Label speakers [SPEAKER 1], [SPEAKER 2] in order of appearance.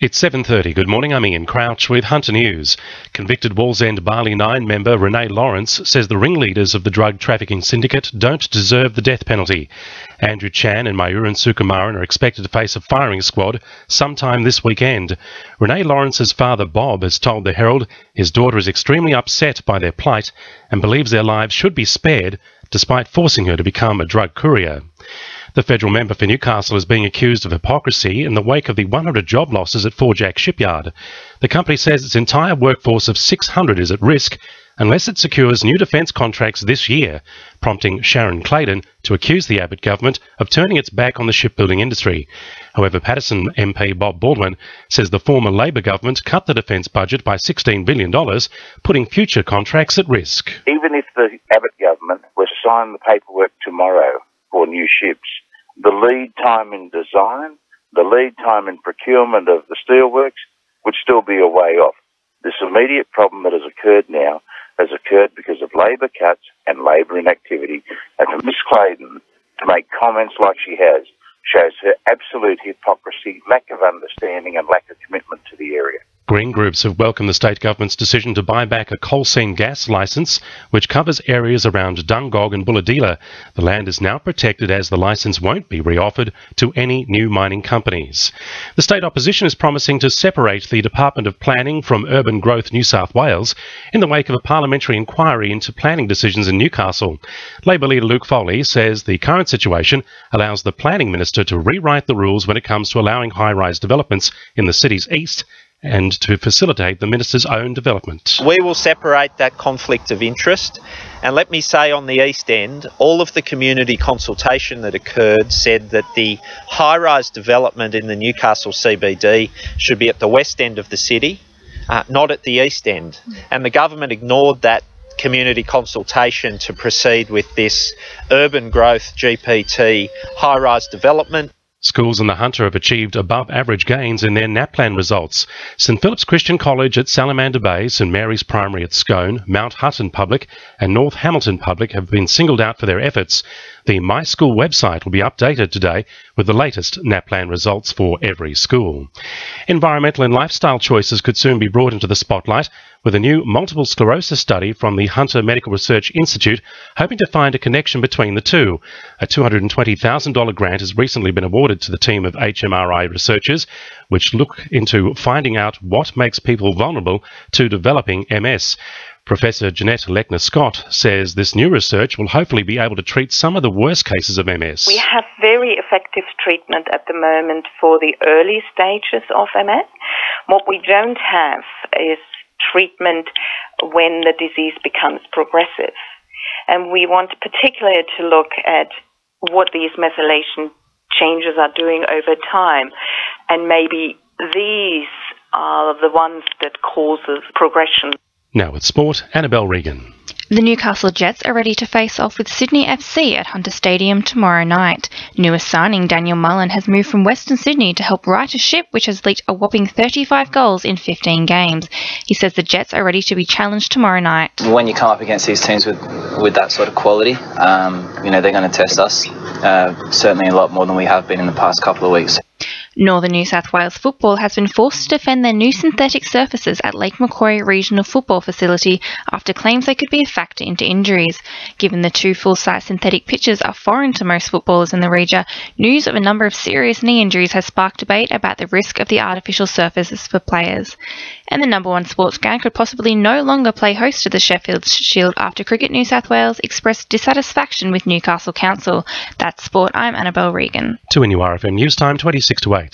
[SPEAKER 1] It's 7:30. Good morning, I'm Ian Crouch with Hunter News. Convicted Wallsend Barley 9 member Renee Lawrence says the ringleaders of the drug trafficking syndicate don't deserve the death penalty. Andrew Chan and Mayuran Sukumaran are expected to face a firing squad sometime this weekend. Renee Lawrence's father Bob has told the Herald his daughter is extremely upset by their plight and believes their lives should be spared despite forcing her to become a drug courier. The federal member for Newcastle is being accused of hypocrisy in the wake of the 100 job losses at Jack shipyard. The company says its entire workforce of 600 is at risk unless it secures new defence contracts this year, prompting Sharon Claydon to accuse the Abbott government of turning its back on the shipbuilding industry. However, Patterson MP Bob Baldwin says the former Labor government cut the defence budget by $16 billion, putting future contracts at risk.
[SPEAKER 2] Even if the Abbott government were to sign the paperwork tomorrow for new ships, the lead time in design, the lead time in procurement of the steelworks would still be a way off. This immediate problem that has occurred now has occurred because of Labor cuts and Labor inactivity. And for Ms Claydon to make comments like she has shows her absolute hypocrisy, lack of understanding and lack of commitment to the area.
[SPEAKER 1] Green groups have welcomed the state government's decision to buy back a coal seam gas licence, which covers areas around Dungog and Bulahdelah. The land is now protected as the licence won't be reoffered to any new mining companies. The state opposition is promising to separate the Department of Planning from Urban Growth New South Wales in the wake of a parliamentary inquiry into planning decisions in Newcastle. Labor leader Luke Foley says the current situation allows the planning minister to rewrite the rules when it comes to allowing high-rise developments in the city's east and to facilitate the minister's own development.
[SPEAKER 3] We will separate that conflict of interest, and let me say on the East End, all of the community consultation that occurred said that the high-rise development in the Newcastle CBD should be at the west end of the city, not at the East End. And the government ignored that community consultation to proceed with this urban growth GPT high-rise development.
[SPEAKER 1] Schools in the Hunter have achieved above-average gains in their NAPLAN results. St Philip's Christian College at Salamander Bay, St Mary's Primary at Scone, Mount Hutton Public and North Hamilton Public have been singled out for their efforts. The My School website will be updated today with the latest NAPLAN results for every school. Environmental and lifestyle choices could soon be brought into the spotlight, with a new multiple sclerosis study from the Hunter Medical Research Institute hoping to find a connection between the two. A $220,000 grant has recently been awarded to the team of HMRI researchers, which look into finding out what makes people vulnerable to developing MS. Professor Jeanette Lechner-Scott says this new research will hopefully be able to treat some of the worst cases of MS.
[SPEAKER 4] We have very effective treatment at the moment for the early stages of MS. What we don't have is treatment when the disease becomes progressive. And we want particularly to look at what these methylation changes are doing over time. And maybe these are the ones that causes progression.
[SPEAKER 1] Now with sport, Annabelle Regan.
[SPEAKER 5] The Newcastle Jets are ready to face off with Sydney FC at Hunter Stadium tomorrow night. Newest signing Daniel Mullen has moved from Western Sydney to help right a ship which has leaked a whopping 35 goals in 15 games. He says the Jets are ready to be challenged tomorrow night.
[SPEAKER 6] When you come up against these teams with that sort of quality, they're going to test us, certainly a lot more than we have been in the past couple of weeks.
[SPEAKER 5] Northern New South Wales Football has been forced to defend their new synthetic surfaces at Lake Macquarie Regional Football Facility after claims they could be a factor into injuries. Given the two full-size synthetic pitches are foreign to most footballers in the region, news of a number of serious knee injuries has sparked debate about the risk of the artificial surfaces for players. And the number one sports ground could possibly no longer play host to the Sheffield Shield after Cricket New South Wales expressed dissatisfaction with Newcastle Council. That's sport. I'm Annabelle Regan.
[SPEAKER 1] To NURFM News Time 26 to 8.